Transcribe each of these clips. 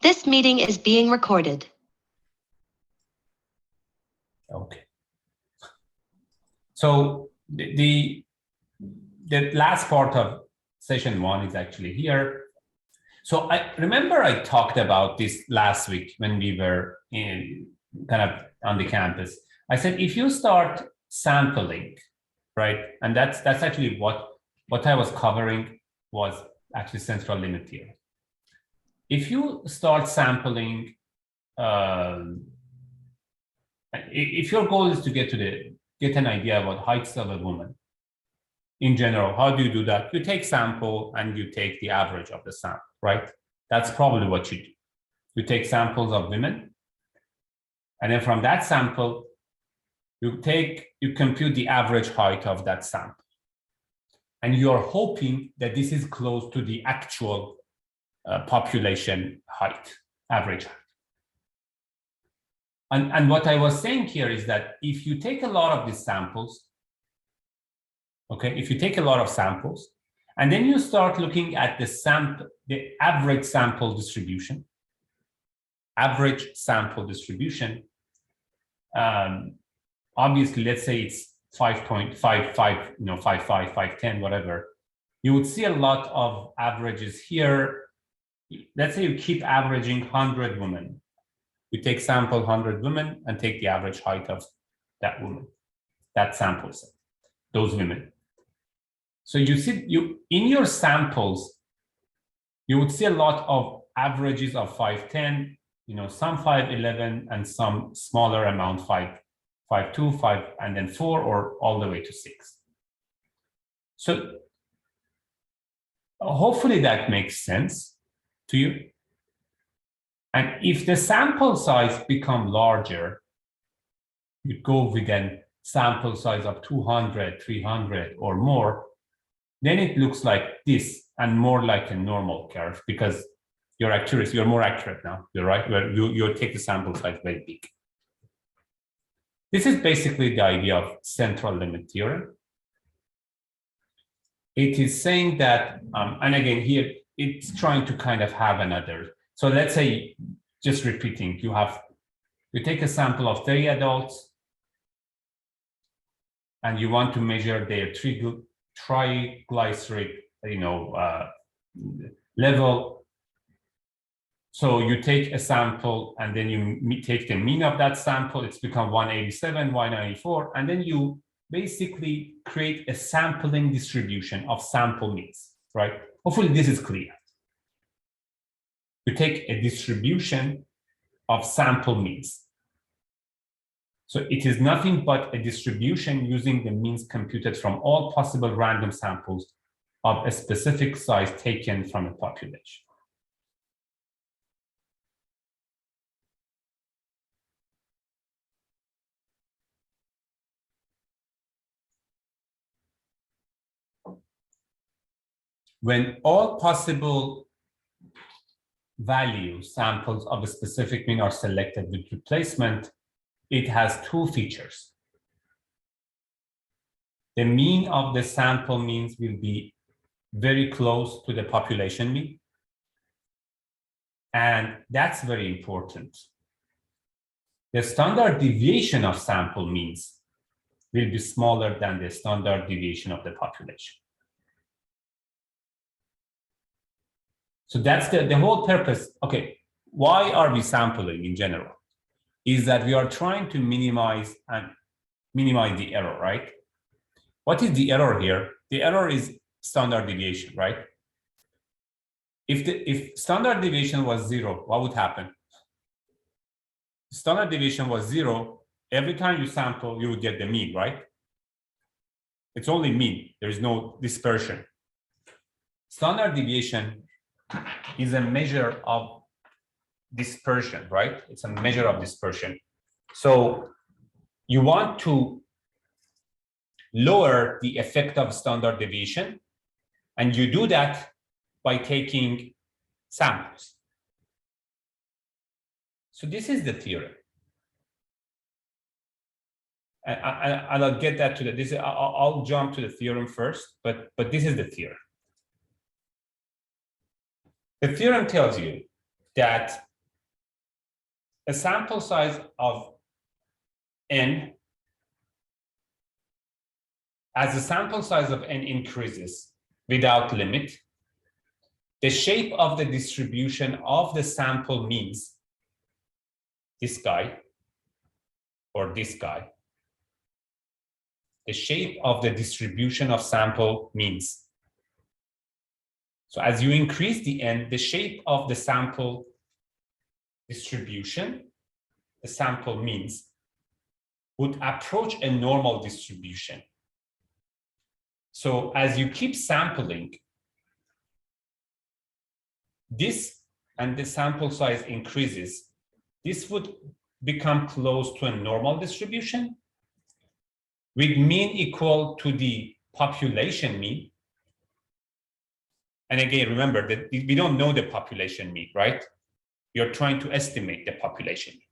This meeting is being recorded. Okay. So the last part of session 1 is actually here. So I remember I talked about this last week when we were kind of on the campus. I said, if you start sampling, right, and that's actually what I was covering was actually central limit theorem. If you start sampling, if your goal is to get an idea about heights of a woman in general, how do you do that? You take sample and you take the average of the sample, right? That's probably what you do. You take samples of women, and then from that sample, you compute the average height of that sample. And you're hoping that this is close to the actual population height, average height. And what I was saying here is that if you take a lot of these samples, okay, if you take a lot of samples, and then you start looking at the average sample distribution, obviously, let's say it's 5.55, 55, 510, whatever, you would see a lot of averages here. Let's say you keep averaging 100 women. You take sample 100 women and take the average height of that woman, that sample set, those women. So you see, in your samples, you would see a lot of averages of 510, some 511 and some smaller amount 5.2, 5, and then 4, or all the way to 6. So hopefully that makes sense to you. And if the sample size become larger, you go with a sample size of 200, 300 or more, then it looks like this and more like a normal curve, because you're more accurate now. You're right. You take the sample size very big. This is basically the idea of central limit theorem. It is saying that, and again here, it's trying to kind of have another. So let's say, just repeating, you take a sample of 30 adults, and you want to measure their triglyceride, level. So you take a sample, and then you take the mean of that sample. It's become 187, 194, and then you basically create a sampling distribution of sample means, right? Hopefully this is clear. You take a distribution of sample means. So it is nothing but a distribution using the means computed from all possible random samples of a specific size taken from a population. When all possible samples of a specific mean are selected with replacement, it has two features. The mean of the sample means will be very close to the population mean. And that's very important. The standard deviation of sample means will be smaller than the standard deviation of the population. So that's the whole purpose. Okay, why are we sampling in general? Is that we are trying to minimize the error, right? What is the error here? The error is standard deviation, right? If standard deviation was 0, what would happen? Standard deviation was 0. Every time you sample, you would get the mean, right? It's only mean. There is no dispersion. Standard deviation is a measure of dispersion, right? It's a measure of dispersion. So you want to lower the effect of standard deviation, and you do that by taking samples. So this is the theorem. And I'll get that to the, I'll jump to the theorem first, but this is the theorem. The theorem tells you that a sample size of n, as the sample size of n increases without limit, the shape of the distribution of the sample means, this guy or this guy, the shape of the distribution of sample means. So as you increase the n, the shape of the sample distribution, the sample means, would approach a normal distribution. So as you keep sampling, this and the sample size increases, this would become close to a normal distribution with mean equal to the population mean. And again, remember that we don't know the population mean, right? You're trying to estimate the population mean.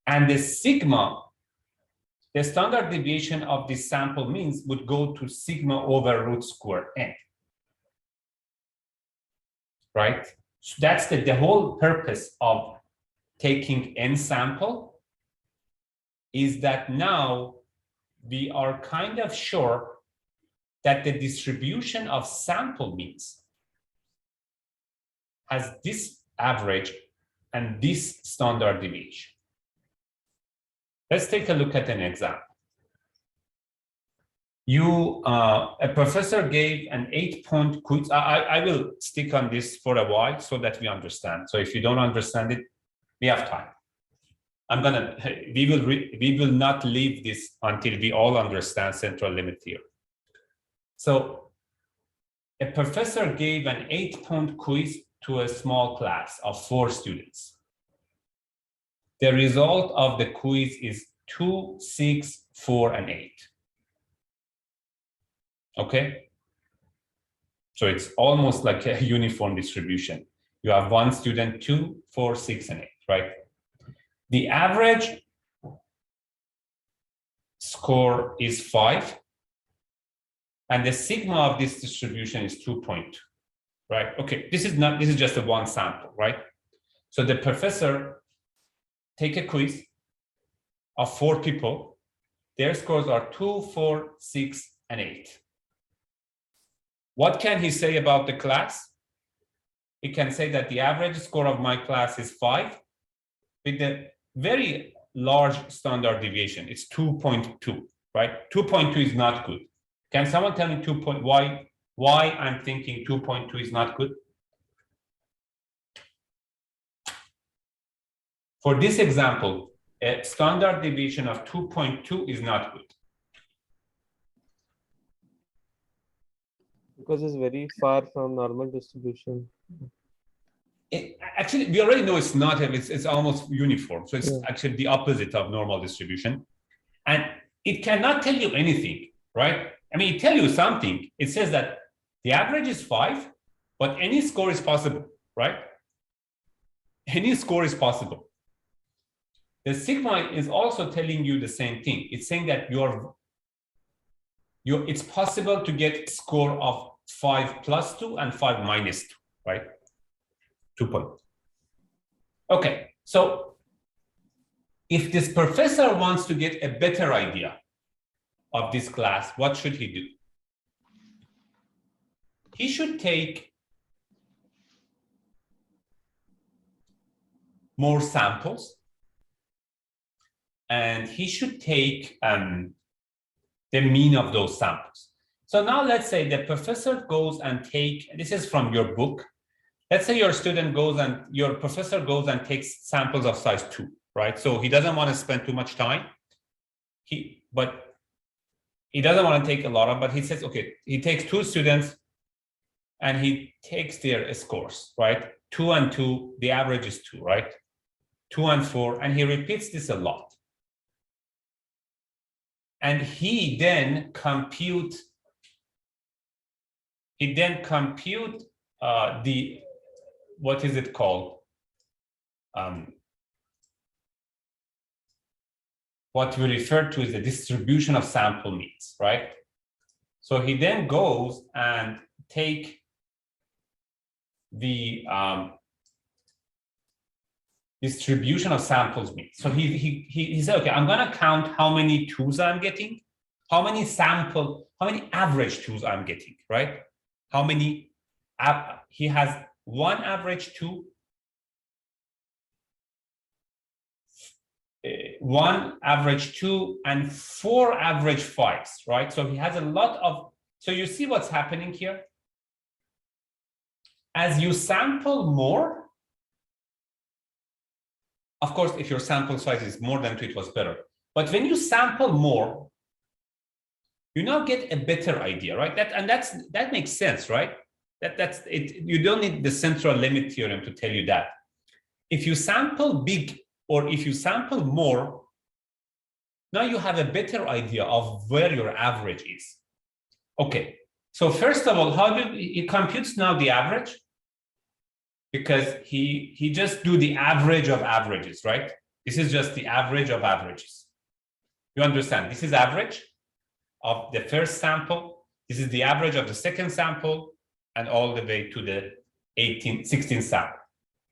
And the sigma, the standard deviation of this sample means, would go to sigma over root square n. Right? So that's the whole purpose of taking n sample, is that now we are kind of sure that the distribution of sample means has this average and this standard deviation. Let's take a look at an example. A professor gave an 8-point quiz. I will stick on this for a while so that we understand. So if you don't understand it, we have time. We will not leave this until we all understand central limit theorem. So a professor gave an 8-point quiz to a small class of 4 students. The result of the quiz is 2, 6, 4, and 8. Okay? So it's almost like a uniform distribution. You have 1 student, 2, 4, 6, and 8, right? The average score is 5. And the sigma of this distribution is 2.2, right? Okay, this is just a one sample, right? So the professor take a quiz of 4 people. Their scores are 2, 4, 6, and 8. What can he say about the class? He can say that the average score of my class is 5 with a very large standard deviation. It's 2.2, right? 2.2 is not good. Can someone tell me why I'm thinking 2.2 is not good? For this example, a standard deviation of 2.2 is not good. Because it's very far from normal distribution. Actually, we already know it's not, it's almost uniform. So it's actually the opposite of normal distribution. And it cannot tell you anything, right? I mean, it tells you something. It says that the average is 5, but any score is possible, right? Any score is possible. The sigma is also telling you the same thing. It's saying that it's possible to get a score of 5 plus 2 and 5 minus 2, right? 2 point. Okay, so if this professor wants to get a better idea of this class, what should he do? He should take more samples, and he should take the mean of those samples. So now let's say the professor goes and this is from your book. Let's say your professor goes and takes samples of size 2, right? So he doesn't want to spend too much time. But he doesn't want to take a lot of, but he says, okay, he takes 2 students and he takes their scores, right? 2 and 2, the average is 2, right? 2 and 4, and he repeats this a lot. And he then compute what is it called? What we refer to as the distribution of sample means, right? So he then goes and take the distribution of samples mean. So he said, okay, I'm gonna count how many twos I'm getting, how many average twos I'm getting, right? How many, he has one average two, one average two, and 4 average 5s, right? So he has a lot of, so you see what's happening here? As you sample more, of course, if your sample size is more than 2, it was better. But when you sample more, you now get a better idea, right? That makes sense, right? That's it. You don't need the central limit theorem to tell you that. If you sample big or if you sample more, now you have a better idea of where your average is. Okay, so first of all, how do he computes now the average? Because he just do the average of averages, right? This is just the average of averages. You understand? This is average of the first sample. This is the average of the second sample, and all the way to the 16th sample.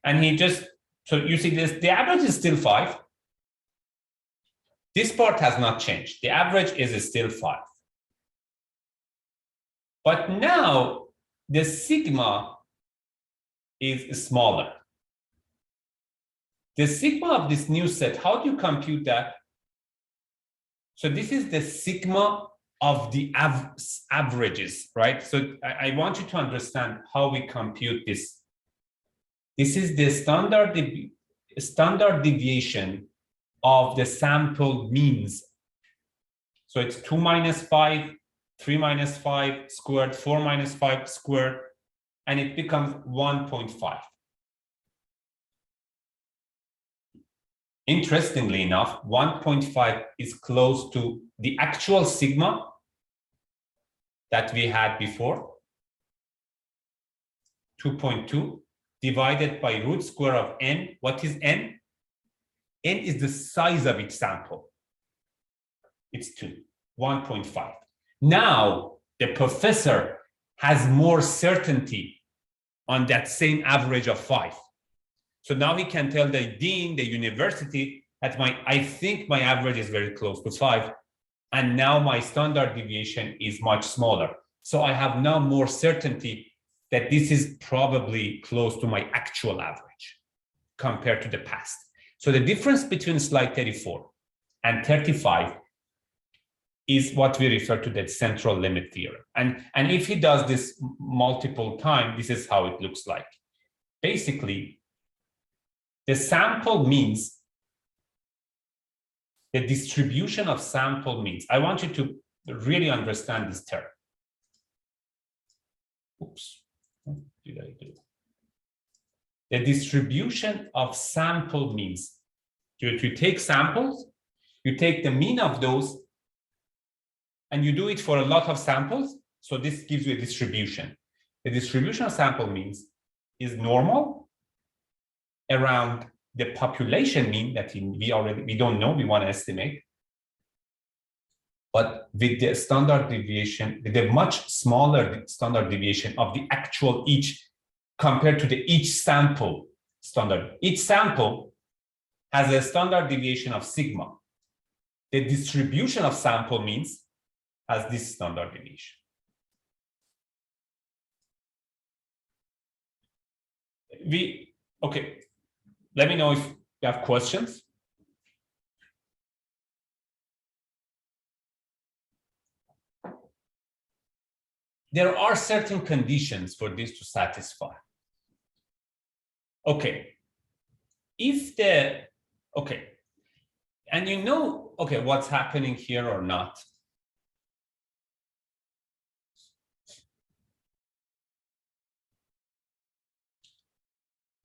And he just, so you see this, the average is still 5. This part has not changed. The average is still 5. But now the sigma is smaller. The sigma of this new set, how do you compute that? So this is the sigma of the averages, right? So I want you to understand how we compute this. This is the standard deviation of the sample means. So it's 2 minus 5, 3 minus 5 squared, 4 minus 5 squared, and it becomes 1.5. Interestingly enough, 1.5 is close to the actual sigma that we had before, 2.2, divided by root square of n. What is n? N is the size of each sample. It's 2, 1.5. Now, the professor has more certainty on that same average of 5. So now he can tell the dean, the university, that I think my average is very close to 5, and now my standard deviation is much smaller. So I have now more certainty that this is probably close to my actual average compared to the past. So the difference between slide 34 and 35 is what we refer to the central limit theorem. And if he does this multiple times, this is how it looks like. Basically, the sample means, the distribution of sample means. I want you to really understand this term. Oops, what did I do? The distribution of sample means. You take samples, you take the mean of those, and you do it for a lot of samples. So this gives you a distribution. The distribution of sample means is normal around the population mean that we don't know, we want to estimate. But with the standard deviation, with a much smaller standard deviation of the actual each compared to the each sample standard. Each sample has a standard deviation of sigma. The distribution of sample means has this standard deviation. Okay, let me know if you have questions. There are certain conditions for this to satisfy. Okay, and you know, okay, what's happening here or not?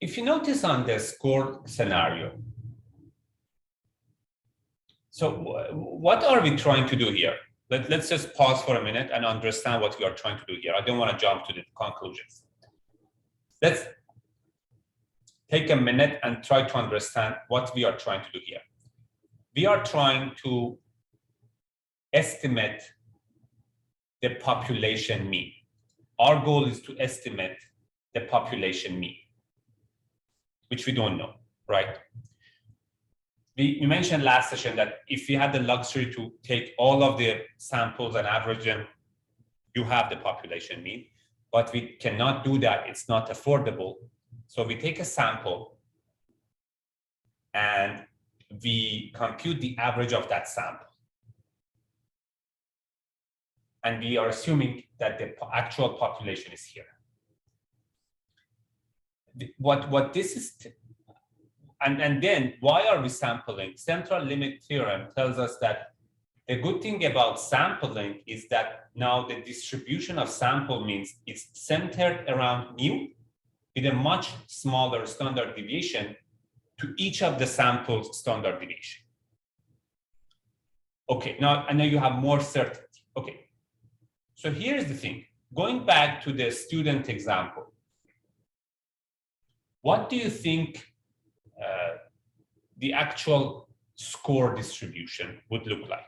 If you notice on the score scenario, so what are we trying to do here? Let's just pause for a minute and understand what we are trying to do here. I don't want to jump to the conclusions. Let's take a minute and try to understand what we are trying to do here. We are trying to estimate the population mean. Our goal is to estimate the population mean, which we don't know. right? We mentioned last session that if you had the luxury to take all of the samples and average them, you have the population mean, but we cannot do that. It's not affordable. So we take a sample and we compute the average of that sample. And we are assuming that the actual population is here. What this is, and then why are we sampling? Central limit theorem tells us that the good thing about sampling is that now the distribution of sample means it's centered around mu with a much smaller standard deviation to each of the samples standard deviation. Okay, now I know you have more certainty. Okay, so here's the thing. Going back to the student example, what do you think the actual score distribution would look like?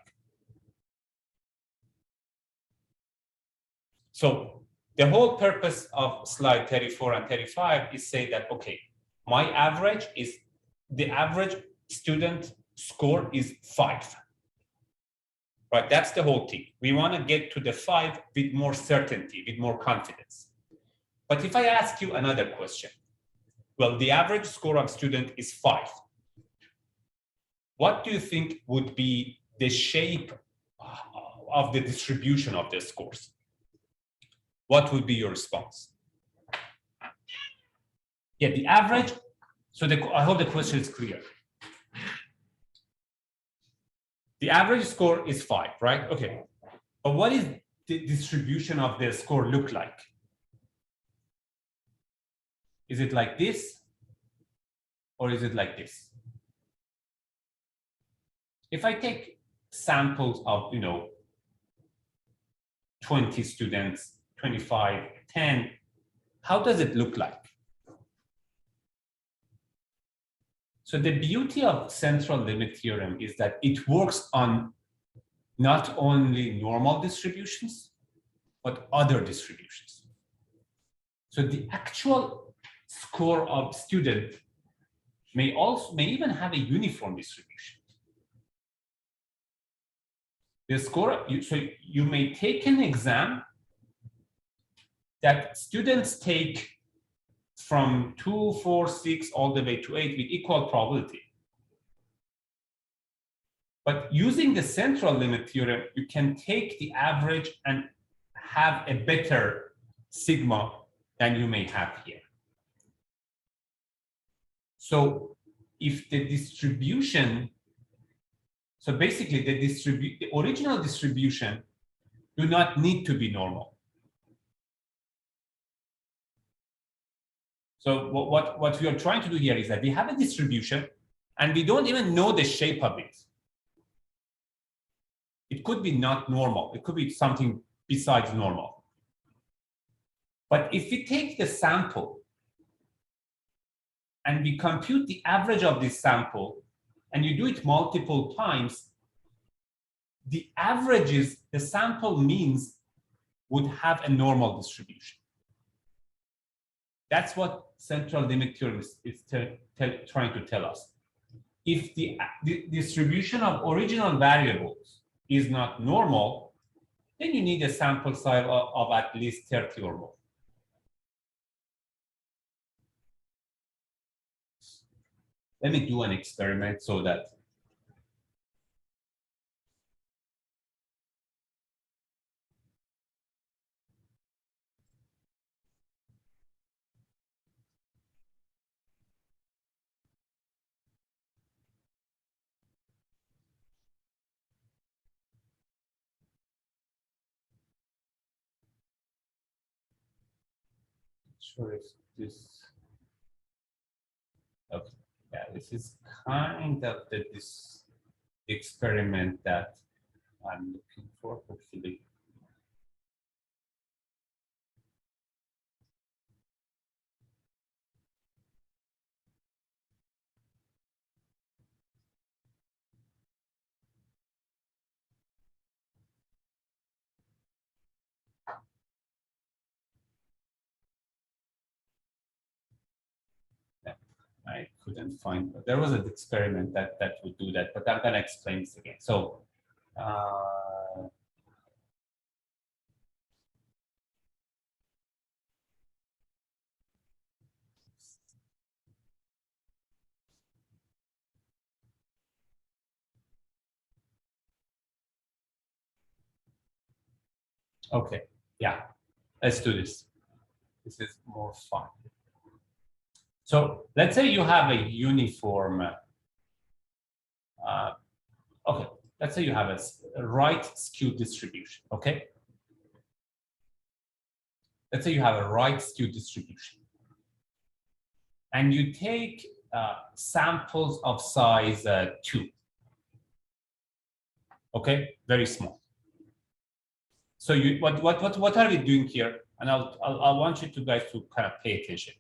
So the whole purpose of slide 34 and 35 is say that, okay, my average is, the average student score is 5. Right, that's the whole thing. We want to get to the 5 with more certainty, with more confidence. But if I ask you another question, well, the average score of student is 5. What do you think would be the shape of the distribution of the scores? What would be your response? Yeah, the average. So I hope the question is clear. The average score is 5, right? Okay. But what is the distribution of the score look like? Is it like this? Or is it like this? If I take samples of, 20 students, 25, 10, how does it look like? So the beauty of central limit theorem is that it works on not only normal distributions, but other distributions. So the actual score of student may even have a uniform distribution. The score, so you may take an exam that students take from 2, 4, 6, all the way to 8 with equal probability. But using the central limit theorem, you can take the average and have a better sigma than you may have here. So if the distribution, so basically the original distribution do not need to be normal. So what we are trying to do here is that we have a distribution and we don't even know the shape of it. It could be not normal. It could be something besides normal. But if we take the sample and we compute the average of this sample and you do it multiple times, the averages, the sample means would have a normal distribution. That's what central limit theorem is trying to tell us. If the distribution of original variables is not normal, then you need a sample size of at least 30 or more. Let me do an experiment so that sure if this, okay, yeah, this is kind of this experiment that I'm looking for, hopefully. Yeah. I couldn't find, there was an experiment that would do that, but I'm going to explain this again. So, okay, yeah, let's do this. This is more fun. So let's say you have a uniform, okay, let's say you have a right skew distribution, okay? Let's say you have a right skew distribution. And you take samples of size 2, okay? Very small. So what are we doing here? And I want you to guys to kind of pay attention.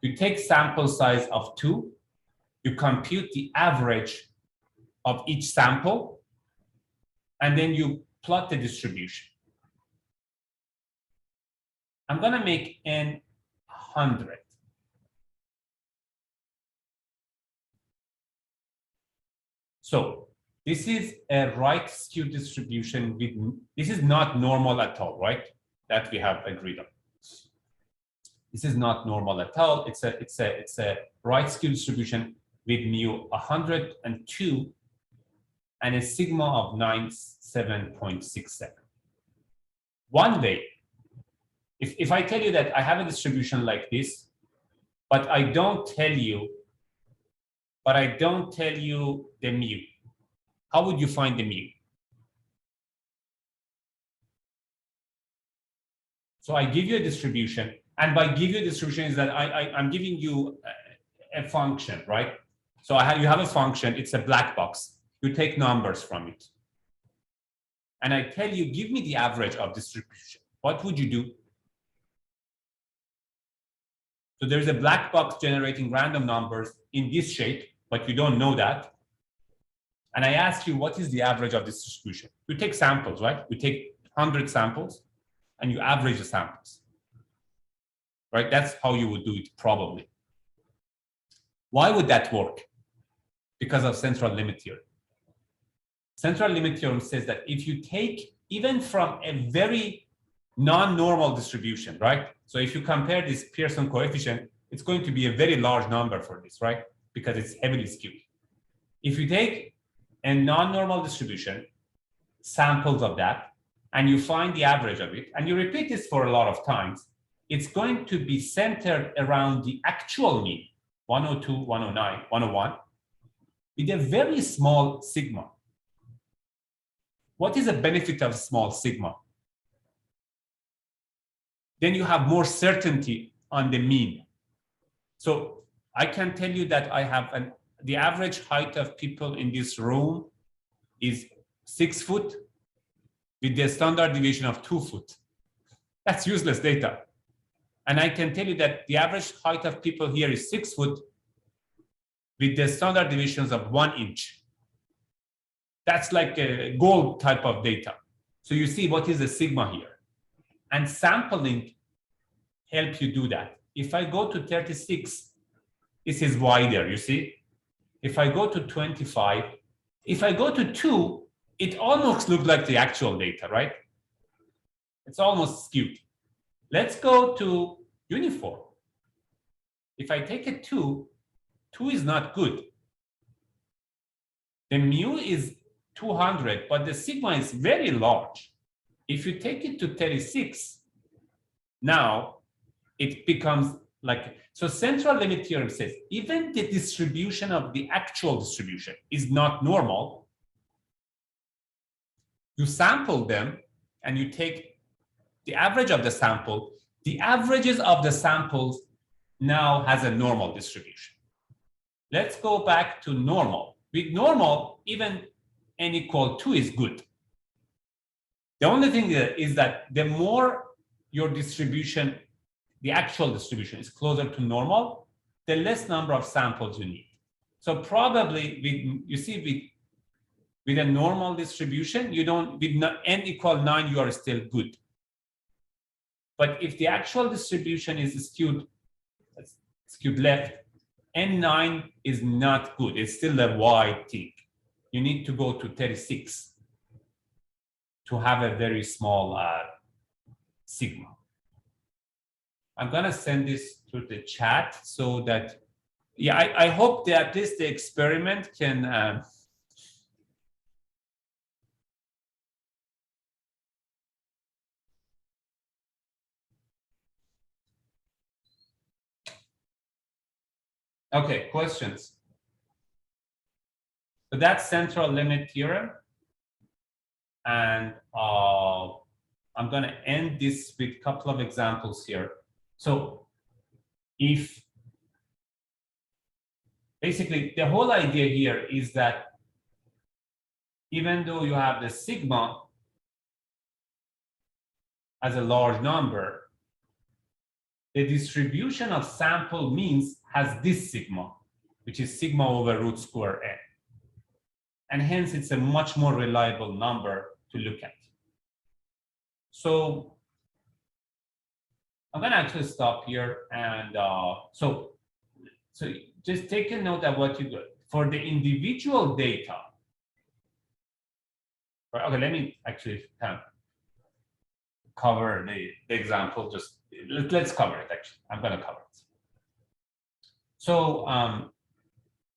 You take sample size of 2, you compute the average of each sample, and then you plot the distribution. I'm going to make n 100. So this is a right skew distribution with, this is not normal at all, right? That we have agreed on. This is not normal at all. It's a right skew distribution with mu 102 and a sigma of 97.67. One day, if I tell you that I have a distribution like this, but I don't tell you the mu, how would you find the mu? So I give you a distribution, and by give you a distribution is that I'm giving you a function, right? So you have a function, it's a black box. You take numbers from it. And I tell you, give me the average of distribution. What would you do? So there's a black box generating random numbers in this shape, but you don't know that. And I ask you, what is the average of this distribution? You take samples, right? You take 100 samples and you average the samples, right? That's how you would do it probably. Why would that work? Because of central limit theorem. Central limit theorem says that if you take even from a very non-normal distribution, right? So if you compare this Pearson coefficient, it's going to be a very large number for this, right? Because it's heavily skewed. If you take a non-normal distribution, samples of that, and you find the average of it, and you repeat this for a lot of times, it's going to be centered around the actual mean, 102, 109, 101, with a very small sigma. What is the benefit of small sigma? Then you have more certainty on the mean. So I can tell you that I have the average height of people in this room is 6 foot with the standard deviation of 2 foot. That's useless data. And I can tell you that the average height of people here is 6 foot with the standard deviations of 1 inch. That's like a gold type of data. So you see what is the sigma here. And sampling helps you do that. If I go to 36, this is wider, you see? If I go to 25, if I go to 2, it almost looks like the actual data, right? It's almost skewed. Let's go to uniform. If I take a 2, 2 is not good. The mu is 200, but the sigma is very large. If you take it to 36, now it becomes like, so central limit theorem says, even the distribution of the actual distribution is not normal. You sample them and you take the average of the sample. The averages of the samples now has a normal distribution. Let's go back to normal. With normal, even n equal 2 is good. The only thing is that the more your distribution, the actual distribution is closer to normal, the less number of samples you need. So probably with a normal distribution, you don't, with n equal 9, you are still good. But if the actual distribution is skewed left, N9 is not good. It's still a wide thing. You need to go to 36 to have a very small sigma. I'm gonna send this to the chat so that, yeah, I hope that at least the experiment can okay, questions. So that's central limit theorem. And I'm going to end this with a couple of examples here. So if basically the whole idea here is that even though you have the sigma as a large number, the distribution of sample means has this sigma, which is sigma over root square n. And hence it's a much more reliable number to look at. So I'm going to actually stop here. And so just take a note of what you do. For the individual data, right, okay, let me actually kind of cover the example. Just let's cover it, actually. I'm going to cover it. So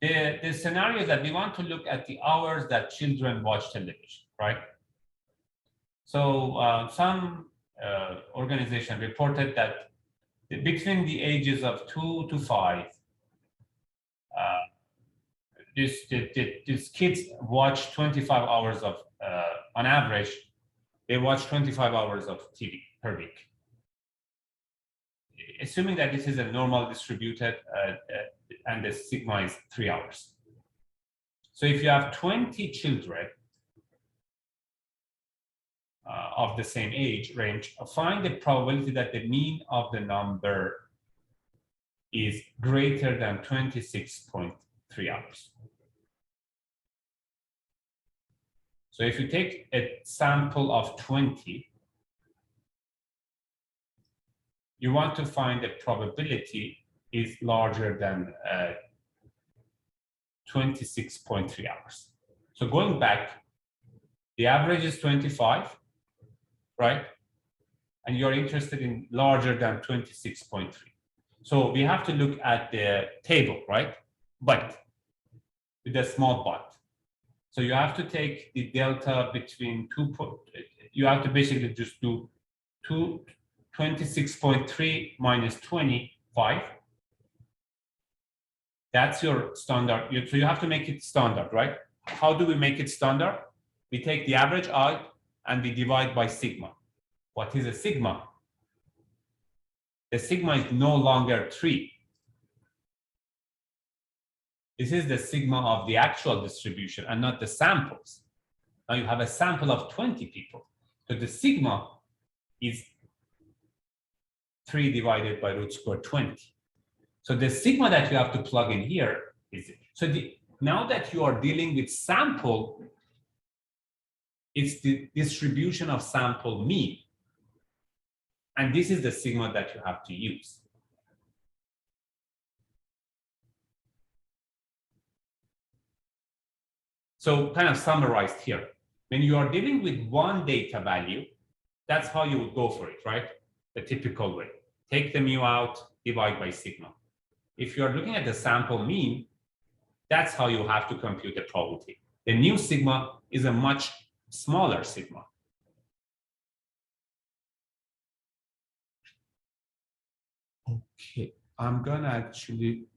the scenario is that we want to look at the hours that children watch television, right? So some organization reported that between the ages of 2 to 5, these kids watch 25 hours of, on average, they watch 25 hours of TV per week. Assuming that this is a normal distributed and the sigma is 3 hours. So if you have 20 children of the same age range, find the probability that the mean of the number is greater than 26.3 hours. So if you take a sample of 20, you want to find the probability is larger than 26.3 hours. So going back, the average is 25, right? And you're interested in larger than 26.3. So we have to look at the table, right? But with a small but. So you have to take the delta between you have to basically just do 26.3 minus 25. That's your standard. So you have to make it standard, right? How do we make it standard? We take the average out and we divide by sigma. What is a sigma? The sigma is no longer 3. This is the sigma of the actual distribution and not the samples. Now you have a sample of 20 people. So the sigma is 3 divided by root square 20. So the sigma that you have to plug in here is it. So now that you are dealing with sample, it's the distribution of sample mean. And this is the sigma that you have to use. So kind of summarized here, when you are dealing with one data value, that's how you would go for it, right? The typical way. Take the mu out, divide by sigma. If you're looking at the sample mean, that's how you have to compute the probability. The new sigma is a much smaller sigma. Okay, I'm gonna actually